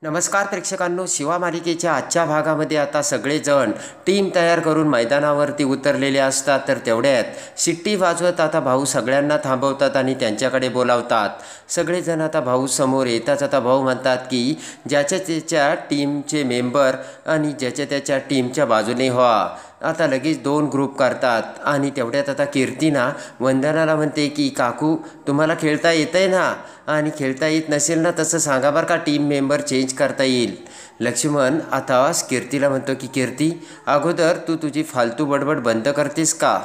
नमस्कार प्रेक्षकांनो, शिवा मालिकेच्या आजच्या भागामध्ये आता सगळेजण टीम तयार करून मैदानावरती उतरलेले असतात. तर तेवढ्यात शिट्टी वाजवत आता भाऊ सगळ्यांना थांबवतात आणि त्यांच्याकडे बोलावतात. सगळेजण आता भाऊ समोर येताच आता भाऊ म्हणतात की ज्याच्या त्याच्या टीमचे मेंबर आणि ज्याच्या त्याच्या टीमच्या बाजूने व्हा. आता लगेच 2 ग्रुप करतात आणि तेवढ्यात आता कीर्ती ना वंदनाला म्हणते की काकू तुम्हाला खेळता येतंय ना, आणि खेळता येत नसेल ना तसं सांगा बरं का, टीम मेंबर चेंज करता येईल. लक्ष्मण आता कीर्तीला म्हणतो की कीर्ती अगोदर तू तुझी फालतू बडबड बंद करतेस का.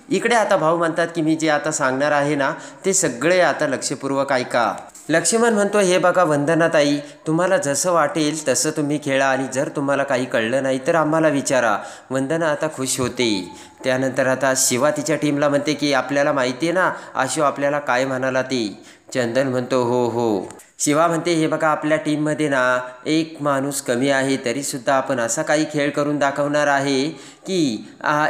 इकडे आता भाऊ म्हणतात की मी जे आता सांगणार आहे ना ते सगळे आता लक्षपूर्वक ऐका. लक्ष्मण म्हणतो हे बघा वंदनाताई, तुम्हाला जसं वाटेल तसं तुम्ही खेळा आणि जर तुम्हाला काही कळलं नाही तर आम्हाला विचारा. वंदना आता खुश होते. त्यानंतर आता शिवा तिच्या टीमला म्हणते की आपल्याला माहिती आहे ना आशू आपल्याला काय म्हणाला ते. चंदन म्हणतो हो हो. शिवा म्हणते हे बघा आपल्या टीममध्ये ना एक माणूस कमी आहे तरीसुद्धा आपण असा काही खेळ करून दाखवणार आहे की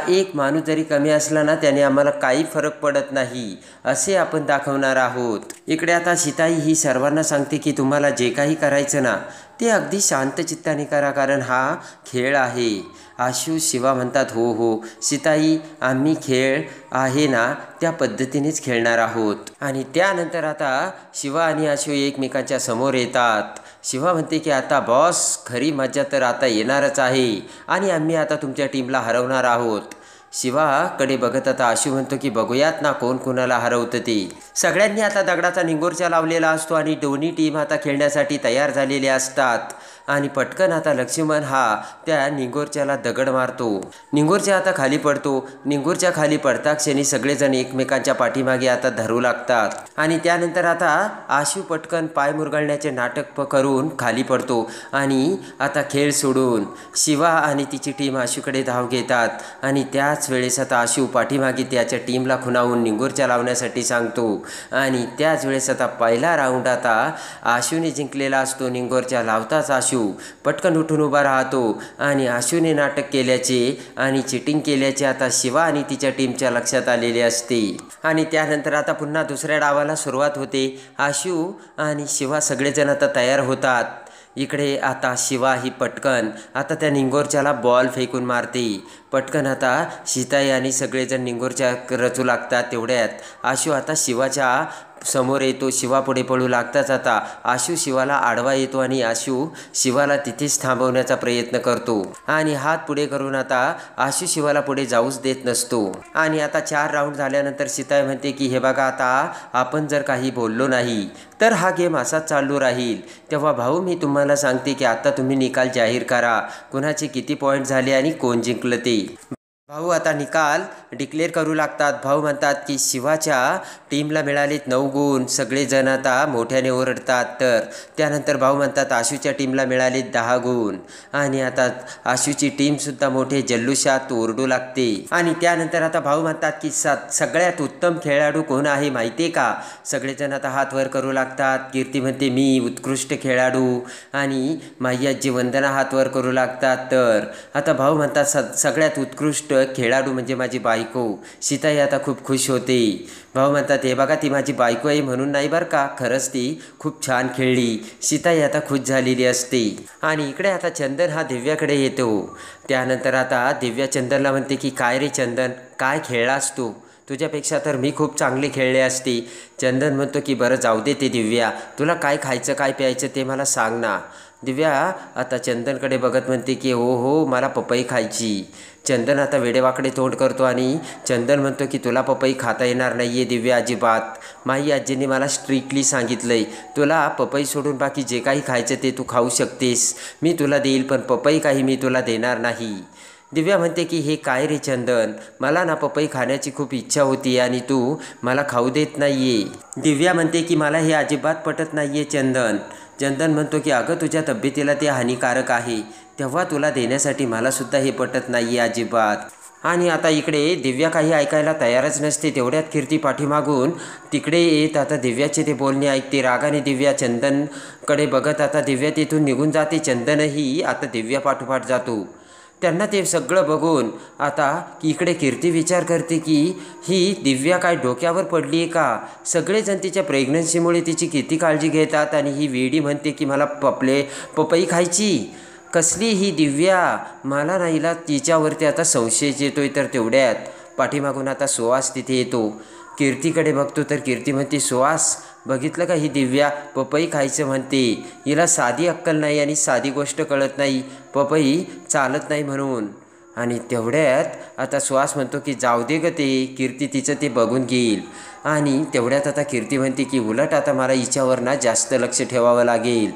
एक माणूस जरी कमी असला ना त्याने आम्हाला काही फरक पडत नाही असे आपण दाखवणार आहोत. इकडे आता सीताई ही सर्वांना सांगते की तुम्हाला जे काही करायचं ना ते अगदी शांत चित्ताने करा, कारण हा खेळ आहे. आशू शिवा म्हणतात हो हो सीताई, आम्ही खेळ आहे ना त्या पद्धतीनेच खेळणार आहोत. आणि त्यानंतर आता शिवा आणि आशू एकमेकांच्या समोर येतात. शिवा म्हणते की आता बॉस खरी मजा तर आता येणारच आहे आणि आम्ही आता तुमच्या टीमला हरवणार आहोत. शिवाकडे बघत आता आशू म्हणतो की बघूयात ना कोण कोणाला हरवतं ते. सगळ्यांनी आता दगडाचा निंगोरच्या लावलेला असतो आणि दोन्ही टीम आता खेळण्यासाठी तयार झालेले असतात. आणि पटकन आता लक्ष्मण हा त्या निंगोरच्याला दगड मारतो. निंगोरच्या आता खाली पडतो. निंगोरच्या खाली पडता क्षणी सगळेजण एकमेकांच्या पाठीमागे आता धरू लागतात. आणि त्यानंतर आता आशू पटकन पाय मुरगळण्याचे नाटक करून खाली पडतो आणि आता खेळ सोडून शिवा आणि तिची टीम आशूकडे धाव घेतात. आणि त्याच वेळेस आता आशू पाठीमागे त्याच्या टीमला खुणावून निंगोरच्या लावण्यासाठी सांगतो. आणि त्याच वेळेस आता पहिला राऊंड आता आशूने जिंकलेला असतो. निंगोरच्या लावताच आशू पटकन उठून उभा राहतो आणि आशूने नाटक केल्याचे आणि चिटिंग केल्याचे आता शिवा आणि तिच्या टीमच्या लक्षात आलेले असते. आणि त्यानंतर आता पुन्हा दुसऱ्या डावाला सुरुवात होते. आशू आणि शिवा सगळेजण आता तयार होतात. इकडे आता शिवा ही पटकन आता त्या निंगोरच्याला बॉल फेकून मारते. पटकन आता सीताई आणि सगळेजण निंगोरच्या रचू लागतात. तेवढ्यात आशू आता शिवाच्या समोर येतो. शिवा पुढे पळू लागताच आता आशू शिवाला आडवा येतो आणि आशू शिवाला तिथेच थांबवण्याचा प्रयत्न करतो. आणि हात पुढे करून आता आशू शिवाला पुढे जाऊच देत नसतो. आणि आता 4 राऊंड झाल्यानंतर सीताई म्हणते की हे बघा आता आपण जर काही बोललो नाही तर हा गेम असाच चालू राहील. तेव्हा भाऊ मी तुम्हाला सांगते की आता तुम्ही निकाल जाहीर करा, कुणाचे किती पॉईंट झाले आणि कोण जिंकलं ते. भाऊ आता निकाल डिक्लेअर करू लागतात. भाऊ म्हणतात की शिवाच्या टीमला मिळालेत 9 गुण. सगळेजण आता मोठ्याने ओरडतात. तर त्यानंतर भाऊ म्हणतात आशूच्या टीमला मिळालेत 10 गुण. आणि आता आशूची टीमसुद्धा मोठे जल्लोषात ओरडू लागते. आणि त्यानंतर आता भाऊ म्हणतात की सगळ्यात उत्तम खेळाडू कोण आहे माहिती आहे का. सगळेजण आता हात वर करू लागतात. कीर्ती म्हणते मी उत्कृष्ट खेळाडू आणि माझी आजी वंदना हात वर करू लागतात. तर आता भाऊ म्हणतात सगळ्यात उत्कृष्ट खेळाडू म्हणजे माझी बायको. सीताई आता खूप खुश होते. भाऊ म्हणतात हे बघा ती माझी बायको आहे म्हणून नाही बरं का, खरंच ती खूप छान खेळली. सीताई आता खुश झालेली असते. आणि इकडे आता चंदन हा दिव्याकडे येतो. त्यानंतर आता दिव्या चंदनला म्हणते की काय रे चंदन, काय खेळलास तू, तुझ्यापेक्षा तर मी खूप चांगले खेळले असते. चंदन म्हणतो की बरं जाऊ दे ते दिव्या, तुला काय खायचं काय प्यायचं ते मला सांग ना. दिव्या आता चंदनकडे बघत म्हणते की हो हो मला पपई खायची. चंदन आता वेडेवाकडे तोंड करतो आणि चंदन म्हणतो की तुला पपई खाता येणार नाही आहे दिव्या अजिबात. माझी आजीने मला स्ट्रिक्टली सांगितलं आहे तुला पपई सोडून बाकी जे काही खायचं ते तू खाऊ शकतेस, मी तुला देईल पण पपई काही मी तुला देणार नाही. दिव्या म्हणते की हे काय रे चंदन, मला ना पपई खाण्याची खूप इच्छा होती आणि तू मला खाऊ देत नाही आहे. दिव्या म्हणते की मला हे अजिबात पटत नाही आहे चंदन. चंदन म्हणतो की अगं तुझ्या तब्येतीला ते हानिकारक आहे, तेव्हा तुला देण्यासाठी मलासुद्धा हे पटत नाही आहे अजिबात. आणि आता इकडे दिव्या काही ऐकायला तयारच नसते. तेवढ्यात कीर्ती पाठीमागून तिकडे येत आता दिव्याचे ते बोलणे ऐकते. रागाने दिव्या चंदनकडे बघत आता दिव्या तिथून निघून जाते. चंदनही आता दिव्या पाठोपाठ जातो. त्यांना ते सगळं बघून आता इकडे कीर्ती विचार करते की ही दिव्या काय डोक्यावर पडली आहे का? सगळेजण तिच्या प्रेग्नन्सीमुळे तिची किती काळजी घेतात आणि ही वेडी म्हणते की मला पपई खायची. कसली ही दिव्या? मला नाहीला तिच्यावरती आता संशयच येतोय. तर तेवढ्यात पाठीमागून आता सुहास तिथे येतो. कीर्तीकडे बघतो तर कीर्ती म्हणते, सुहास बघितलं का, ही दिव्या पपई खायचं म्हणते. हिला साधी अक्कल नाही आणि साधी गोष्ट कळत नाही, पपई चालत नाही म्हणून. आणि तेवढ्यात आता सुहास म्हणतो की जाऊ दे ग, ते कीर्ती तिचं ते बघून घेईल. आणि तेवढ्यात आता कीर्ती म्हणते की उलट आता मला हिच्यावर ना जास्त लक्ष ठेवावं लागेल.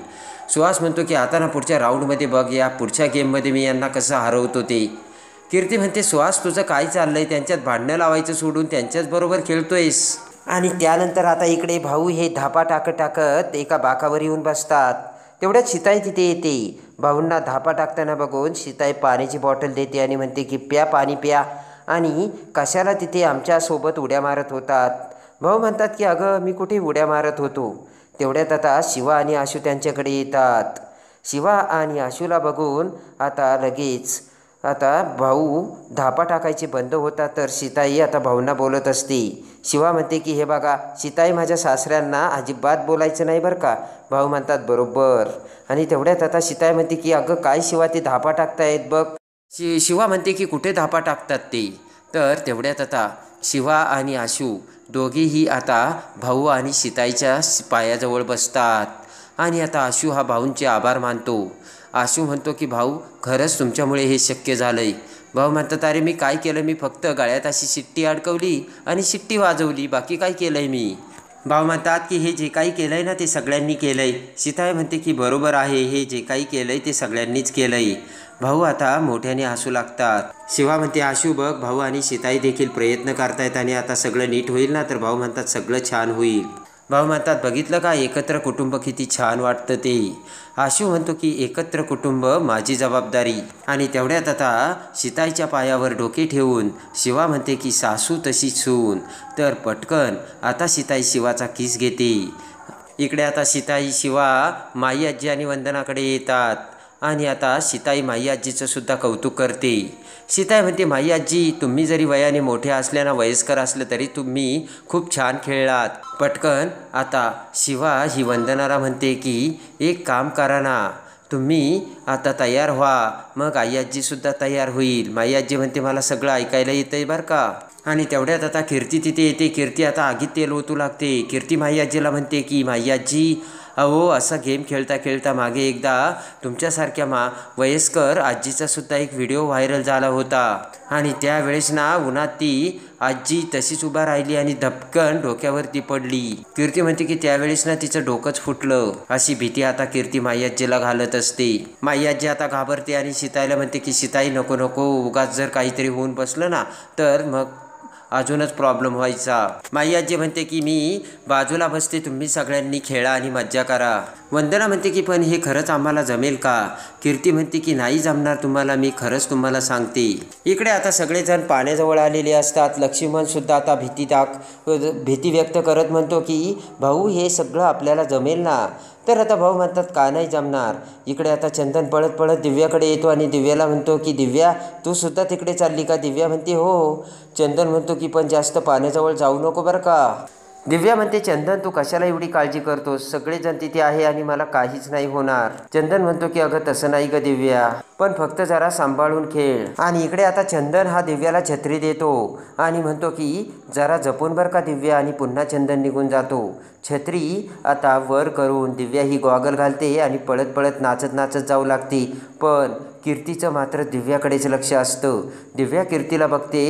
सुहास म्हणतो की आता ना पुढच्या राऊंडमध्ये बघ, या पुढच्या गेममध्ये मी यांना कसं हरवतो ते. कीर्ती म्हणते, सुहास तुझं काय चाललंय? त्यांच्यात भांडणं लावायचं सोडून त्यांच्याच बरोबर खेळतोयस. आणि त्यानंतर आता इकडे भाऊ हे धापा टाकत एका बाकावर येऊन बसतात. तेवढ्यात सीताई तिथे येते. भाऊंना धापा टाकताना बघून सीताई पाण्याची बॉटल देते आणि म्हणते की प्या, पाणी प्या. आणि कशाला तिथे आमच्यासोबत उड्या मारत होतात? भाऊ म्हणतात की अगं मी कुठे उड्या मारत होतो. तेवढ्यात आता शिवा आणि आशू त्यांच्याकडे येतात. शिवा आणि आशूला बघून आता लगेच आता भाऊ धापा टाकायचे बंद होतात. तर सीताई आता भाऊंना बोलत असते. शिवा म्हणते की हे बघा सीताई, माझ्या सासऱ्यांना अजिबात बोलायचं नाही बरं का. भाऊ म्हणतात बरोबर. आणि तेवढ्यात आता सीताई म्हणते की अगं काय शिवा, ते धापा टाकतायत बघ. शिवा म्हणते की कुठे धापा टाकतात ते. तर तेवढ्यात आता शिवा आणि आशू दोघेही आता भाऊ आणि सीताईच्या पायाजवळ बसतात. आणि आता आशू हा भाऊंचे आभार मानतो. आशू म्हणतो की भाऊ खरंच तुमच्यामुळे हे शक्य झालं आहे. भाऊ म्हणतात अरे मी काय केलं, मी फक्त गळ्यात अशी शिट्टी अडकवली आणि शिट्टी वाजवली, बाकी काय केलं आहे मी. भाऊ म्हणतात की हे जे काही केलं आहे ना ते सगळ्यांनी केलं आहे. सीताई म्हणते की बरोबर आहे, हे जे काही केलं आहे ते सगळ्यांनीच केलं आहे. भाऊ आता मोठ्याने हसू लागतात. शिवा म्हणते आशू बघ, भाऊ आणि सीताई देखील प्रयत्न करतायत आणि आता सगळं नीट होईल ना. तर भाऊ म्हणतात सगळं छान होईल. भाऊ म्हणतात बघितलं का, एकत्र कुटुंब किती छान वाटतं ते. आशू म्हणतो की एकत्र कुटुंब माझी जबाबदारी. आणि तेवढ्यात आता सीताईच्या पायावर डोके ठेवून शिवा म्हणते की सासू तशी सून. तर पटकन आता सीताई शिवाचा किस घेते. इकडे आता सीताई, शिवा, माई आजी आणि वंदनाकडे येतात. आणि आता सीताई माई आजीचं सुद्धा कौतुक करते. सीताई म्हणते माई आजी, तुम्ही जरी वयाने मोठे असल्यानं वयस्कर असलं तरी तुम्ही खूप छान खेळलात. पटकन आता शिवा ही वंदनाला म्हणते की एक काम करा ना, तुम्ही आता तयार व्हा, मग आई आजीसुद्धा तयार होईल. माई आजी म्हणते मला सगळं ऐकायला येतं आहे बरं का. आणि तेवढ्यात आता कीर्ती तिथे येते. कीर्ती आता आगीत तेल ओतू लागते. कीर्ती माई आजीला म्हणते की माई आजी, अहो असा गेम खेळता खेळता मागे एकदा तुमच्यासारख्या वयस्कर आजीचासुद्धा एक व्हिडिओ व्हायरल झाला होता. आणि त्यावेळेस ना उन्हात ती आजी तशीच उभा राहिली आणि धपकन डोक्यावरती पडली. कीर्ती म्हणते की त्यावेळेस ना तिचं डोकंच फुटलं. अशी भीती आता कीर्ती माई आजीला घालत असते. माई आजी आता घाबरते आणि सीताईला म्हणते की सीताई नको नको, उगाच जर काहीतरी होऊन बसलं ना तर मग अजूनच प्रॉब्लेम व्हायचा. माई आजी म्हणते की मी बाजूला बसते, तुम्ही सगळ्यांनी खेळा आणि मज्जा करा. वंदना म्हणते की पण हे खरंच आम्हाला जमेल का? कीर्ती म्हणते की नाही जमणार तुम्हाला, मी खरंच तुम्हाला सांगते. इकडे आता सगळेजण पाण्याजवळ आलेले असतात. लक्ष्मणसुद्धा आता भीती व्यक्त करत म्हणतो की भाऊ हे सगळं आपल्याला जमेल ना. तर आता भाऊ म्हणतात का नाही जमणार. इकडे आता चंदन पळत पळत दिव्याकडे येतो आणि दिव्याला म्हणतो की दिव्या तू सुद्धा तिकडे चालली का? दिव्या म्हणते हो. चंदन म्हणतो की पण जास्त पाण्याजवळ जाऊ नको बरं का. दिव्या म्हणते चंदन तू कशाला एवढी काळजी करतोस, सगळेजण तिथे आहे आणि मला काहीच नाही होणार. चंदन म्हणतो की अगं तसं नाही ग दिव्या, पण फक्त जरा सांभाळून खेळ. आणि इकडे आता चंदन हा दिव्याला छत्री देतो आणि म्हणतो की जरा जपून बरं का दिव्या. आणि पुन्हा चंदन निघून जातो. छत्री आता वर करून दिव्या ही गॉगल घालते आणि पळत पळत नाचत नाचत जाऊ लागते. पण कीर्तीचं मात्र दिव्याकडेच लक्ष असतं. दिव्या कीर्तीला बघते,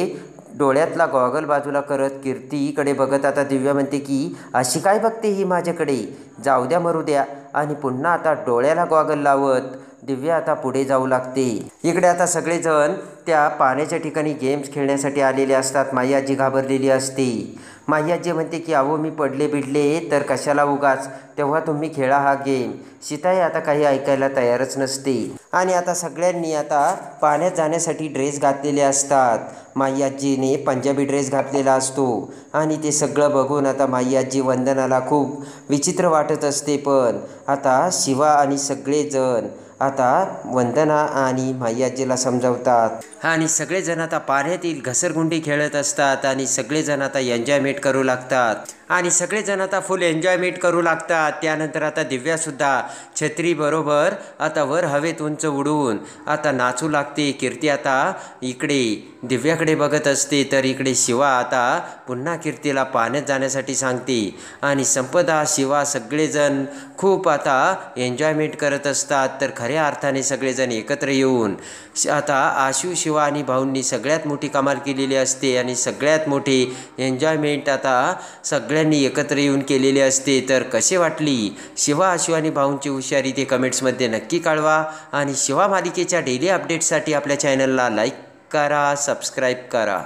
डोळ्यातला गॉगल बाजूला करत कीर्तीकडे बघत आता दिव्या म्हणते की अशी काय बघते ही माझ्याकडे, जाऊ द्या मरू द्या. आणि पुन्हा आता डोळ्याला गॉगल लावत दिव्या आता पुढे जाऊ लागते. इकडे आता सगळेजण त्या पाण्याच्या ठिकाणी गेम्स खेळण्यासाठी आलेले असतात. माई आजी घाबरलेली असते. माई आजी म्हणते की अहो मी पडले बिडले तर कशाला उगाच, तेव्हा तुम्ही खेळा हा गेम. सीताई आता काही ऐकायला तयारच नसते. आणि आता सगळ्यांनी आता पाण्यात जाण्यासाठी ड्रेस घातलेले असतात. माई आजीने पंजाबी ड्रेस घातलेला असतो. आणि ते सगळं बघून आता माई आजी वंदनाला खूप विचित्र वाटत असते. पण आता शिवा आणि सगळेजण आता वंदना आणि माई आजीला समजावतात आणि सगळेजण आता पाण्यातील घसरगुंडी खेळत असतात आणि सगळेजण आता एन्जॉयमेंट करू लागतात आणि सगळेजण आता फुल एन्जॉयमेंट करू लागतात. त्यानंतर आता दिव्यासुद्धा छत्रीबरोबर आता वर हवेत उंच उडून आता नाचू लागते. कीर्ती आता इकडे दिव्याकडे बघत असते तर इकडे शिवा आता पुन्हा कीर्तीला पाण्यात जाण्यासाठी सांगते आणि संपदा शिवा सगळेजण खूप आता एन्जॉयमेंट करत असतात. तर खऱ्या अर्थाने सगळेजण एकत्र येऊन आता आशू शिवा आणि भाऊंनी सगळ्यात मोठी कमाल केलेली असते आणि सगळ्यात मोठी एन्जॉयमेंट आता सगळ्यांनी एकत्र येऊन केलेली असते. तर कसे वाटली शिवा, आशू आणि भाऊंची हुशारी ते कमेंट्समध्ये नक्की कळवा आणि शिवा मालिकेच्या डेली अपडेट्ससाठी आपल्या चॅनलला लाईक करा, सबस्क्राईब करा.